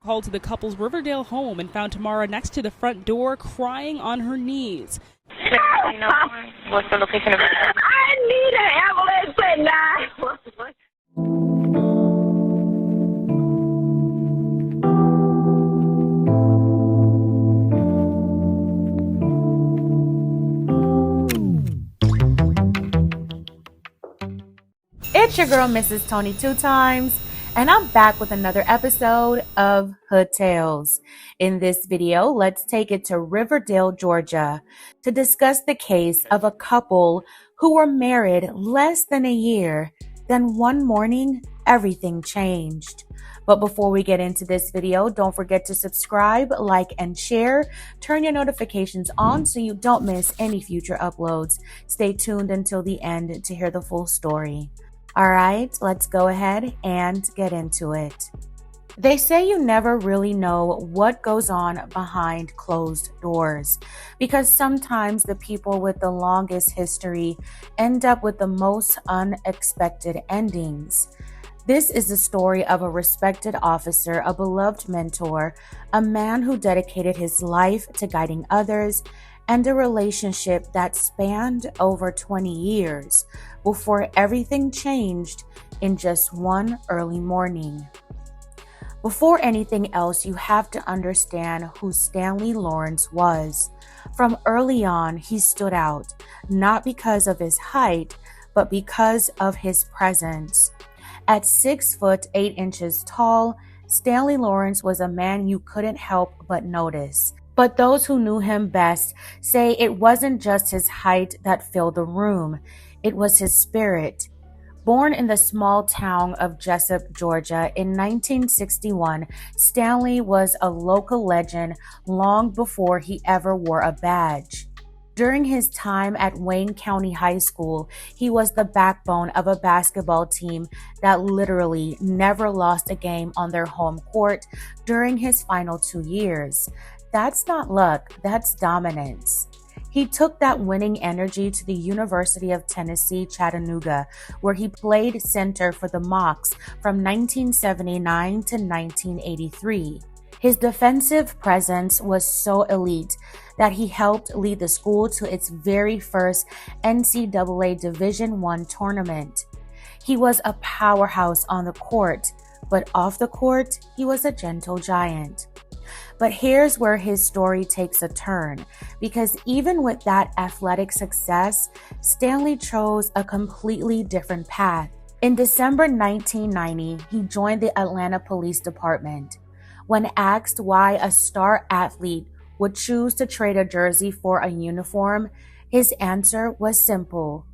called to the couple's Riverdale home and found Tamara next to the front door crying on her knees. What's the location of it? I need an ambulance at 911. It's your girl, Mrs. Tony Two Times, and I'm back with another episode of Hood Tales. In this video, let's take it to Riverdale, Georgia, to discuss the case of a couple who were married less than a year. Then one morning, everything changed. But before we get into this video, don't forget to subscribe, like, and share. Turn your notifications on so you don't miss any future uploads. Stay tuned until the end to hear the full story. All right, let's go ahead and get into it. They say you never really know what goes on behind closed doors because sometimes the people with the longest history end up with the most unexpected endings. This is the story of a respected officer, a beloved mentor, a man who dedicated his life to guiding others, and a relationship that spanned over 20 years before everything changed in just one early morning. Before anything else, you have to understand who Stanley Lawrence was. From early on, he stood out, not because of his height, but because of his presence. At 6 foot 8 inches tall, Stanley Lawrence was a man you couldn't help but notice. But those who knew him best say it wasn't just his height that filled the room, it was his spirit. Born in the small town of Jesup, Georgia in 1961, Stanley was a local legend long before he ever wore a badge. During his time at Wayne County High School, he was the backbone of a basketball team that literally never lost a game on their home court during his final 2 years. That's not luck, that's dominance. He took that winning energy to the University of Tennessee, Chattanooga, where he played center for the Mocs from 1979 to 1983. His defensive presence was so elite that he helped lead the school to its very first NCAA Division I tournament. He was a powerhouse on the court, but off the court, he was a gentle giant. But here's where his story takes a turn, because even with that athletic success, Stanley chose a completely different path. In December 1990, he joined the Atlanta Police Department. When asked why a star athlete would choose to trade a jersey for a uniform, his answer was simple: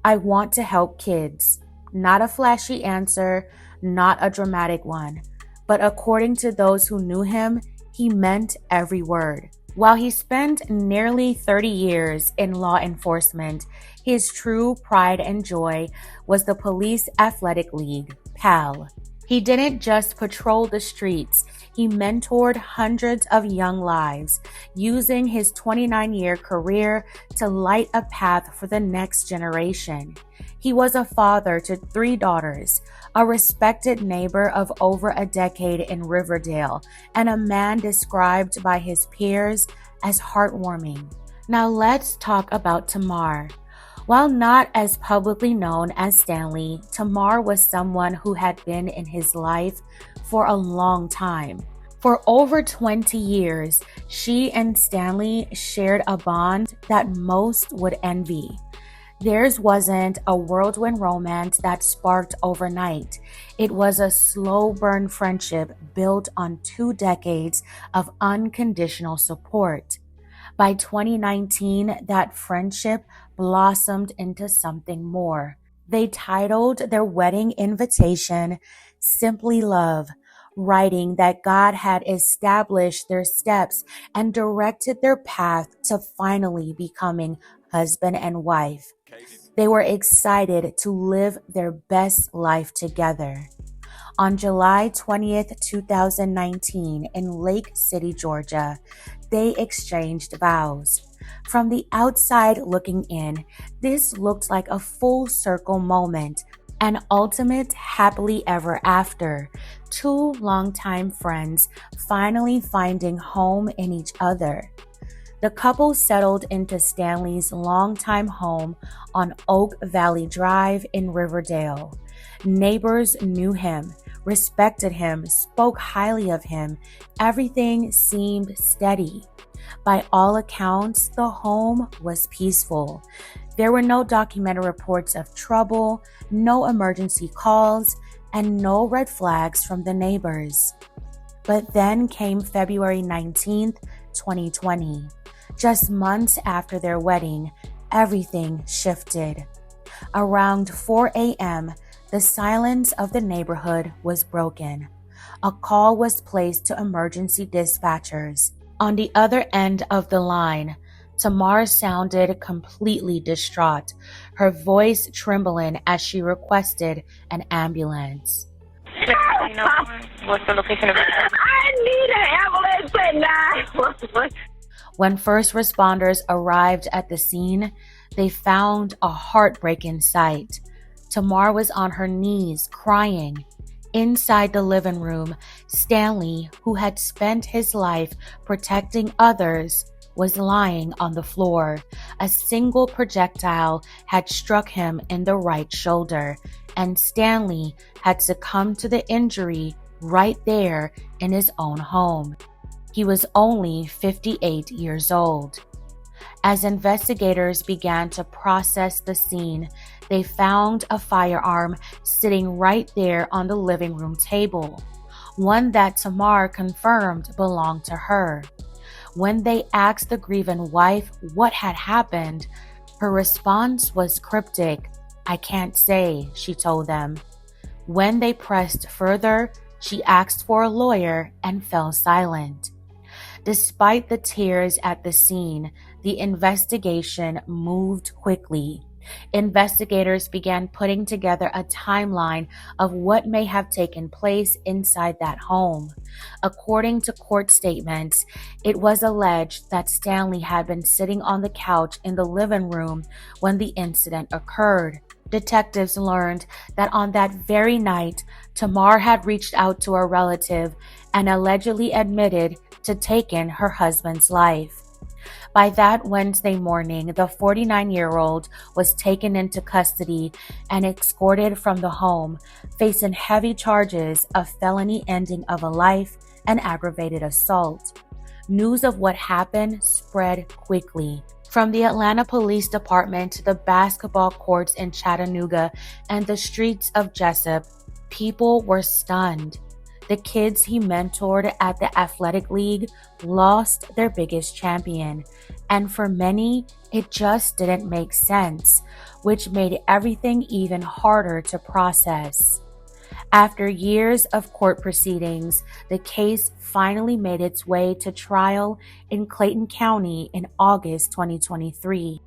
I want to help kids. Not a flashy answer, not a dramatic one, but according to those who knew him, he meant every word. While he spent nearly 30 years in law enforcement, his true pride and joy was the Police Athletic League, PAL. He didn't just patrol the streets, he mentored hundreds of young lives, using his 29-year career to light a path for the next generation. He was a father to 3 daughters, a respected neighbor of over a decade in Riverdale, and a man described by his peers as heartwarming. Now let's talk about Tamar. While not as publicly known as Stanley, Tamar was someone who had been in his life for a long time. For over 20 years, she and Stanley shared a bond that most would envy. Theirs wasn't a whirlwind romance that sparked overnight. It was a slow burn friendship built on 2 decades of unconditional support. By 2019, that friendship blossomed into something more. They titled their wedding invitation Simply Love, writing that God had established their steps and directed their path to finally becoming husband and wife. They were excited to live their best life together. On July 20th, 2019, in Lake City, Georgia, they exchanged vows. From the outside looking in, this looked like a full circle moment, An ultimate happily ever after. Two longtime friends finally finding home in each other. The couple settled into Stanley's longtime home on Oak Valley Drive in Riverdale. Neighbors knew him, respected him, spoke highly of him. Everything seemed steady. By all accounts, the home was peaceful. There were no documented reports of trouble, no emergency calls, and no red flags from the neighbors. But then came February 19th, 2020. Just months after their wedding, everything shifted. Around 4 a.m., the silence of the neighborhood was broken. A call was placed to emergency dispatchers. On the other end of the line, Tamar sounded completely distraught, her voice trembling as she requested an ambulance. What's the location of it? I need an ambulance at 911. When first responders arrived at the scene, they found a heartbreaking sight. Tamar was on her knees, crying. Inside the living room, Stanley, who had spent his life protecting others, was lying on the floor. A single projectile had struck him in the right shoulder, and Stanley had succumbed to the injury right there in his own home. He was only 58 years old. As investigators began to process the scene, they found a firearm sitting right there on the living room table, one that Tamar confirmed belonged to her. When they asked the grieving wife what had happened, her response was cryptic. "I can't say," she told them. When they pressed further, she asked for a lawyer and fell silent. Despite the tears at the scene, the investigation moved quickly. Investigators began putting together a timeline of what may have taken place inside that home. According to court statements, it was alleged that Stanley had been sitting on the couch in the living room when the incident occurred. Detectives learned that on that very night, Tamar had reached out to a relative and allegedly admitted to taking her husband's life. By that Wednesday morning, the 49-year-old was taken into custody and escorted from the home, facing heavy charges of felony ending of a life and aggravated assault. News of what happened spread quickly. From the Atlanta Police Department to the basketball courts in Chattanooga and the streets of Jessup, people were stunned. The kids he mentored at the athletic league lost their biggest champion, and for many, it just didn't make sense, which made everything even harder to process. After years of court proceedings, the case finally made its way to trial in Clayton County in August 2023.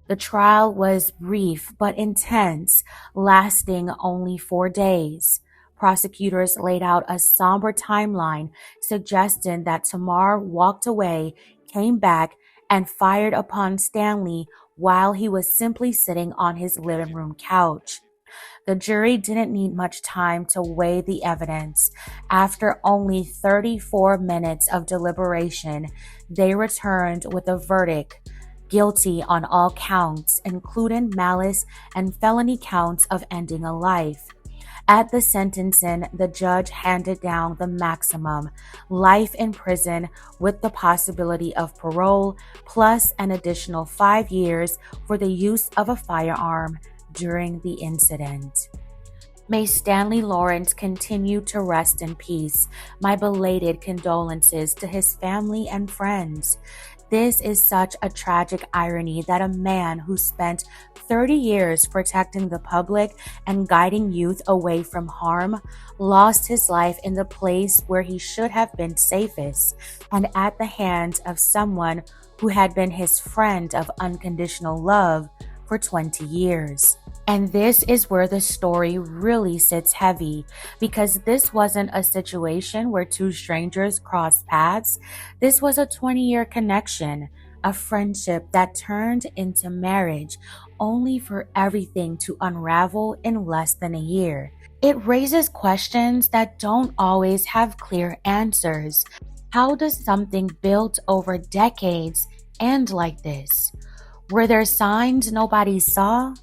The trial was brief but intense, lasting only 4 days. Prosecutors laid out a somber timeline suggesting that Tamar walked away, came back, and fired upon Stanley while he was simply sitting on his living room couch. The jury didn't need much time to weigh the evidence. After only 34 minutes of deliberation, they returned with a verdict: guilty on all counts, including malice and felony counts of ending a life. At the sentencing, the judge handed down the maximum: life in prison with the possibility of parole, plus an additional 5 years for the use of a firearm during the incident. May Stanley Lawrence continue to rest in peace. My belated condolences to his family and friends. This is such a tragic irony that a man who spent 30 years protecting the public and guiding youth away from harm lost his life in the place where he should have been safest, and at the hands of someone who had been his friend of unconditional love for 20 years. And this is where the story really sits heavy, because this wasn't a situation where two strangers crossed paths. This was a 20-year connection, a friendship that turned into marriage only for everything to unravel in less than a year. It raises questions that don't always have clear answers. How does something built over decades end like this? Were there signs nobody saw?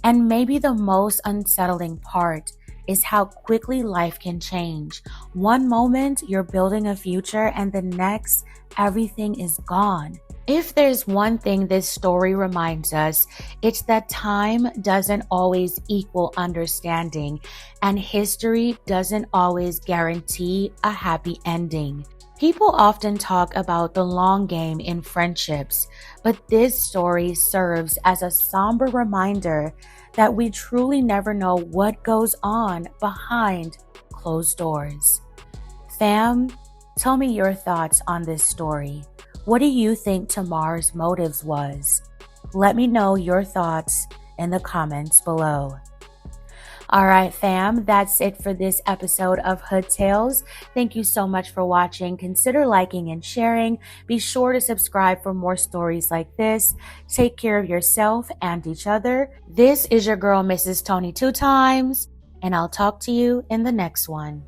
And maybe the most unsettling part is how quickly life can change. One moment you're building a future, and the next, everything is gone. If there's one thing this story reminds us, it's that time doesn't always equal understanding, and history doesn't always guarantee a happy ending. People often talk about the long game in friendships, but this story serves as a somber reminder that we truly never know what goes on behind closed doors. Fam, tell me your thoughts on this story. What do you think Tamar's motives was? Let me know your thoughts in the comments below. All right, fam, that's it for this episode of Hood Tales. Thank you so much for watching. Consider liking and sharing. Be sure to subscribe for more stories like this. Take care of yourself and each other. This is your girl, Mrs. Tony 2 Times, and I'll talk to you in the next one.